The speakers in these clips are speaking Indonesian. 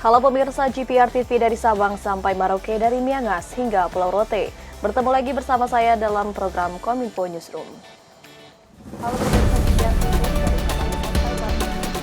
Halo pemirsa GPR TV dari Sabang sampai Merauke, dari Miangas hingga Pulau Rote. Bertemu lagi bersama saya dalam program Kominfo Newsroom. Halo pemirsa GPR TV dari Sabang sampai Merauke.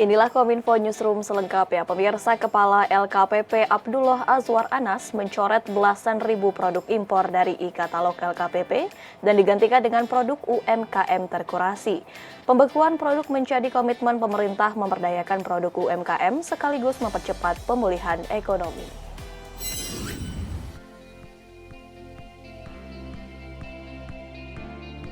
Inilah Kominfo Newsroom selengkapnya. Pemirsa, Kepala LKPP Abdullah Azwar Anas mencoret belasan ribu produk impor dari e-katalog LKPP dan digantikan dengan produk UMKM terkurasi. Pembekuan produk menjadi komitmen pemerintah memberdayakan produk UMKM sekaligus mempercepat pemulihan ekonomi.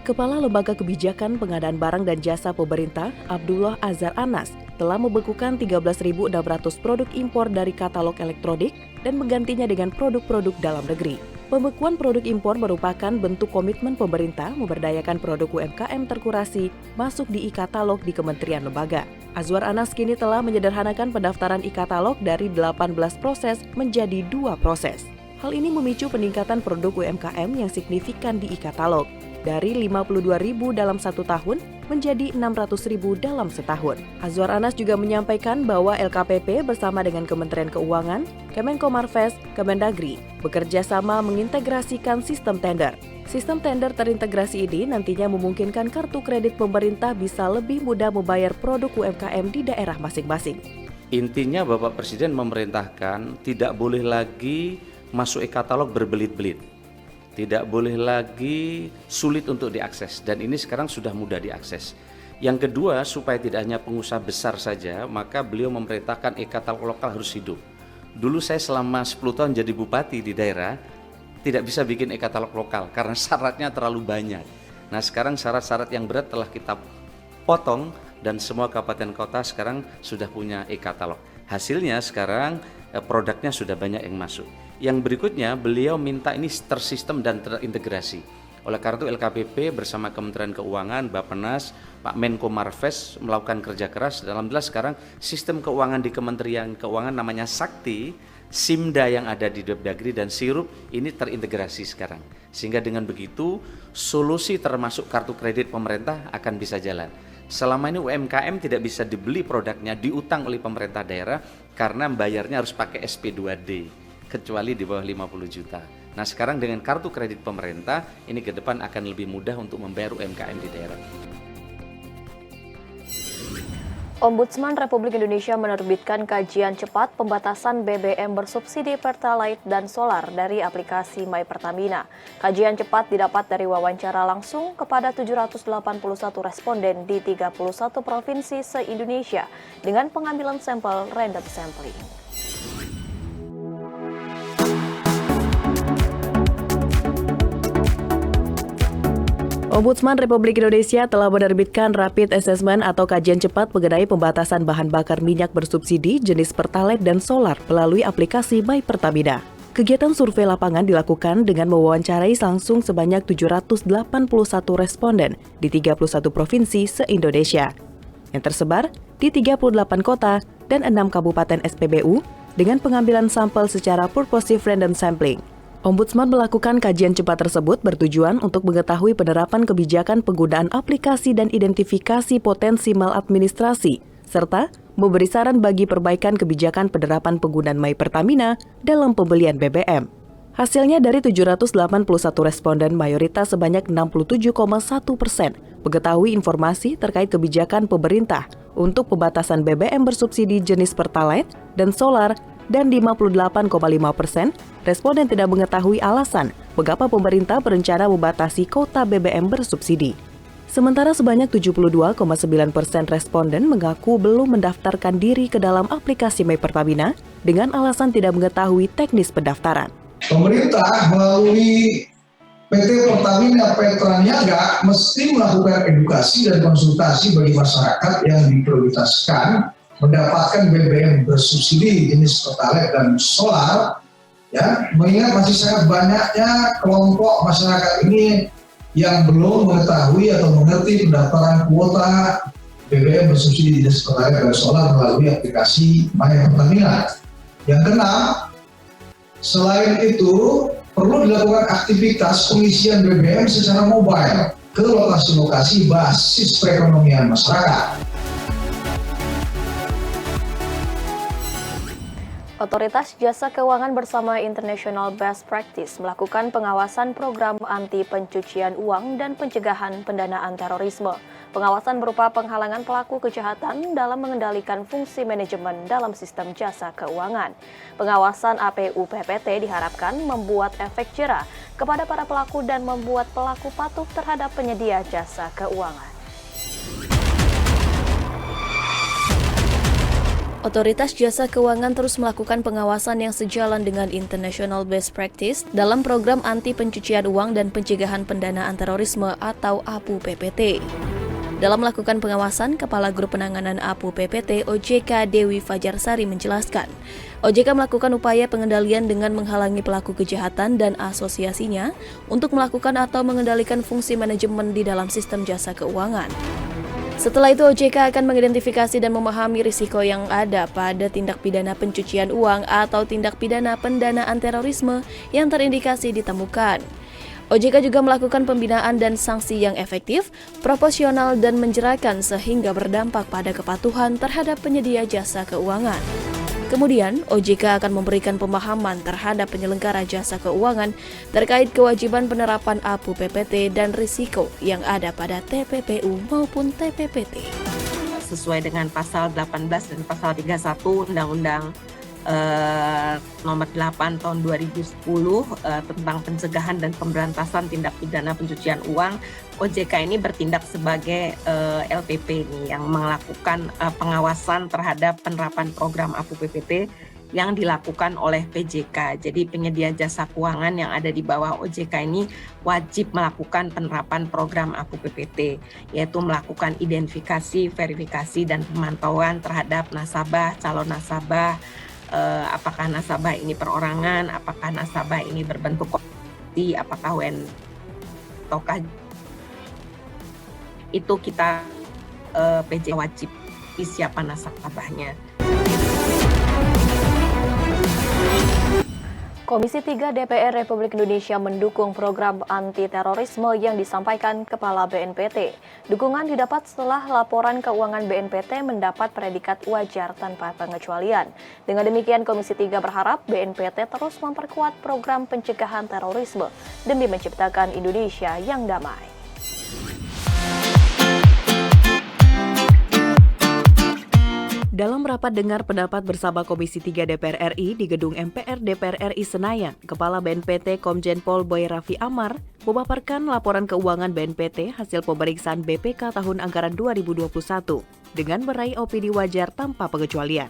Kepala Lembaga Kebijakan Pengadaan Barang dan Jasa Pemerintah, Abdullah Azwar Anas, telah membekukan 13.600 produk impor dari katalog elektronik dan menggantinya dengan produk-produk dalam negeri. Pembekuan produk impor merupakan bentuk komitmen pemerintah memberdayakan produk UMKM terkurasi masuk di e-katalog di Kementerian Lembaga. Azwar Anas kini telah menyederhanakan pendaftaran e-katalog dari 18 proses menjadi 2 proses. Hal ini memicu peningkatan produk UMKM yang signifikan di e-katalog, dari 52.000 dalam 1 tahun menjadi 600.000 dalam setahun. Azwar Anas juga menyampaikan bahwa LKPP bersama dengan Kementerian Keuangan, Kemenko Marves, Kemendagri bekerja sama mengintegrasikan sistem tender. Sistem tender terintegrasi ini nantinya memungkinkan kartu kredit pemerintah bisa lebih mudah membayar produk UMKM di daerah masing-masing. Intinya Bapak Presiden memerintahkan tidak boleh lagi masuk e-katalog berbelit-belit. Tidak boleh lagi sulit untuk diakses, dan ini sekarang sudah mudah diakses. Yang kedua, supaya tidak hanya pengusaha besar saja, maka beliau memerintahkan e-katalog lokal harus hidup. Dulu saya selama 10 tahun jadi bupati di daerah, tidak bisa bikin e-katalog lokal karena syaratnya terlalu banyak. Nah sekarang syarat-syarat yang berat telah kita potong dan semua kabupaten kota sekarang sudah punya e-katalog. Hasilnya sekarang produknya sudah banyak yang masuk. Yang berikutnya, beliau minta ini tersistem dan terintegrasi. Oleh karena itu LKPP bersama Kementerian Keuangan, Bappenas, Pak Menko Marves melakukan kerja keras. Alhamdulillah sekarang sistem keuangan di Kementerian Keuangan namanya Sakti, Simda yang ada di Depdagri dan Sirup ini terintegrasi sekarang. Sehingga dengan begitu solusi termasuk kartu kredit pemerintah akan bisa jalan. Selama ini UMKM tidak bisa dibeli produknya, diutang oleh pemerintah daerah karena bayarnya harus pakai SP2D, kecuali di bawah 50 juta. Nah sekarang dengan kartu kredit pemerintah, ini ke depan akan lebih mudah untuk membayar UMKM di daerah. Ombudsman Republik Indonesia menerbitkan kajian cepat pembatasan BBM bersubsidi Pertalite dan solar dari aplikasi My Pertamina. Kajian cepat didapat dari wawancara langsung kepada 781 responden di 31 provinsi se-Indonesia dengan pengambilan sampel random sampling. Ombudsman Republik Indonesia telah menerbitkan Rapid Assessment atau kajian cepat mengenai pembatasan bahan bakar minyak bersubsidi jenis Pertalite dan solar melalui aplikasi My Pertamina. Kegiatan survei lapangan dilakukan dengan mewawancarai langsung sebanyak 781 responden di 31 provinsi se-Indonesia yang tersebar di 38 kota dan 6 kabupaten SPBU dengan pengambilan sampel secara purposive random sampling. Ombudsman melakukan kajian cepat tersebut bertujuan untuk mengetahui penerapan kebijakan penggunaan aplikasi dan identifikasi potensi maladministrasi, serta memberi saran bagi perbaikan kebijakan penerapan penggunaan My Pertamina dalam pembelian BBM. Hasilnya dari 781 responden, mayoritas sebanyak 67,1% mengetahui informasi terkait kebijakan pemerintah untuk pembatasan BBM bersubsidi jenis Pertalite dan solar, dan 58,5% responden tidak mengetahui alasan mengapa pemerintah berencana membatasi kuota BBM bersubsidi. Sementara sebanyak 72,9% responden mengaku belum mendaftarkan diri ke dalam aplikasi My Pertamina dengan alasan tidak mengetahui teknis pendaftaran. Pemerintah melalui PT Pertamina Petraniaga mesti melakukan edukasi dan konsultasi bagi masyarakat yang diprioritaskan mendapatkan BBM bersubsidi jenis Pertalite dan solar, ya, mengingat masih sangat banyaknya kelompok masyarakat ini yang belum mengetahui atau mengerti pendaftaran kuota BBM bersubsidi Dinas Pertanian dan Solar melalui aplikasi My Pertamina. Yang keenam, selain itu perlu dilakukan aktivitas pengisian BBM secara mobile ke lokasi-lokasi basis perekonomian masyarakat. Otoritas Jasa Keuangan bersama International Best Practice melakukan pengawasan program anti pencucian uang dan pencegahan pendanaan terorisme. Pengawasan berupa penghalangan pelaku kejahatan dalam mengendalikan fungsi manajemen dalam sistem jasa keuangan. Pengawasan APU PPT diharapkan membuat efek jera kepada para pelaku dan membuat pelaku patuh terhadap penyedia jasa keuangan. Otoritas Jasa Keuangan terus melakukan pengawasan yang sejalan dengan International Best Practice dalam program anti pencucian uang dan pencegahan pendanaan terorisme atau APU PPT. Dalam melakukan pengawasan, Kepala Grup Penanganan APU PPT OJK Dewi Fajarsari menjelaskan, OJK melakukan upaya pengendalian dengan menghalangi pelaku kejahatan dan asosiasinya untuk melakukan atau mengendalikan fungsi manajemen di dalam sistem jasa keuangan. Setelah itu, OJK akan mengidentifikasi dan memahami risiko yang ada pada tindak pidana pencucian uang atau tindak pidana pendanaan terorisme yang terindikasi ditemukan. OJK juga melakukan pembinaan dan sanksi yang efektif, proporsional dan menjerakan sehingga berdampak pada kepatuhan terhadap penyedia jasa keuangan. Kemudian, OJK akan memberikan pemahaman terhadap penyelenggara jasa keuangan terkait kewajiban penerapan APU PPT dan risiko yang ada pada TPPU maupun TPPT. Sesuai dengan pasal 18 dan pasal 31 Undang-Undang nomor 8 tahun 2010 tentang pencegahan dan pemberantasan tindak pidana pencucian uang, OJK ini bertindak sebagai LPP ini yang melakukan pengawasan terhadap penerapan program APU PPT yang dilakukan oleh PJK. Jadi penyedia jasa keuangan yang ada di bawah OJK ini wajib melakukan penerapan program APU PPT, yaitu melakukan identifikasi, verifikasi, dan pemantauan terhadap nasabah, calon nasabah, apakah nasabah ini perorangan, apakah nasabah ini berbentuk koperasi, apakah WN ataukah itu kita PJ wajib siapa nasabahnya. Komisi 3 DPR Republik Indonesia mendukung program anti-terorisme yang disampaikan Kepala BNPT. Dukungan didapat setelah laporan keuangan BNPT mendapat predikat wajar tanpa pengecualian. Dengan demikian, Komisi 3 berharap BNPT terus memperkuat program pencegahan terorisme demi menciptakan Indonesia yang damai. Dalam rapat dengar pendapat bersama Komisi 3 DPR RI di Gedung MPR DPR RI Senayan, Kepala BNPT Komjen Pol Boy Raffi Amar memaparkan laporan keuangan BNPT hasil pemeriksaan BPK tahun anggaran 2021 dengan meraih opini wajar tanpa pengecualian.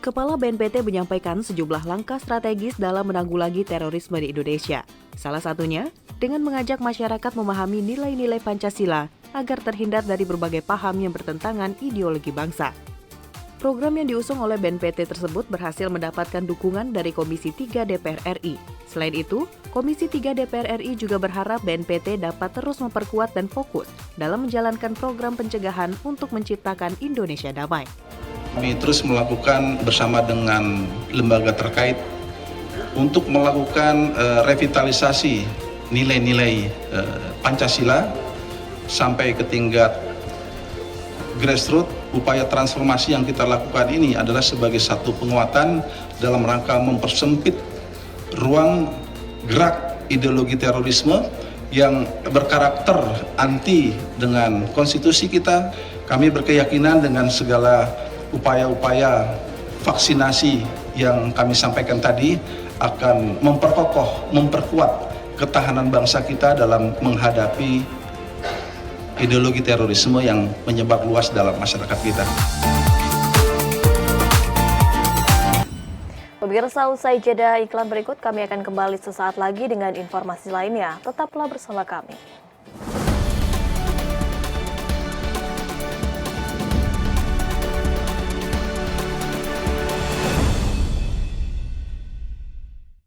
Kepala BNPT menyampaikan sejumlah langkah strategis dalam menanggulangi terorisme di Indonesia. Salah satunya dengan mengajak masyarakat memahami nilai-nilai Pancasila agar terhindar dari berbagai paham yang bertentangan ideologi bangsa. Program yang diusung oleh BNPT tersebut berhasil mendapatkan dukungan dari Komisi 3 DPR RI. Selain itu, Komisi 3 DPR RI juga berharap BNPT dapat terus memperkuat dan fokus dalam menjalankan program pencegahan untuk menciptakan Indonesia damai. Kami terus melakukan bersama dengan lembaga terkait untuk melakukan revitalisasi nilai-nilai Pancasila sampai ke tingkat grassroots. Upaya transformasi yang kita lakukan ini adalah sebagai satu penguatan dalam rangka mempersempit ruang gerak ideologi terorisme yang berkarakter anti dengan konstitusi kita. Kami berkeyakinan dengan segala upaya-upaya vaksinasi yang kami sampaikan tadi akan memperkokoh, memperkuat ketahanan bangsa kita dalam menghadapi ideologi terorisme yang menyebar luas dalam masyarakat kita. Pemirsa, usai jeda iklan berikut, kami akan kembali sesaat lagi dengan informasi lainnya. Tetaplah bersama kami.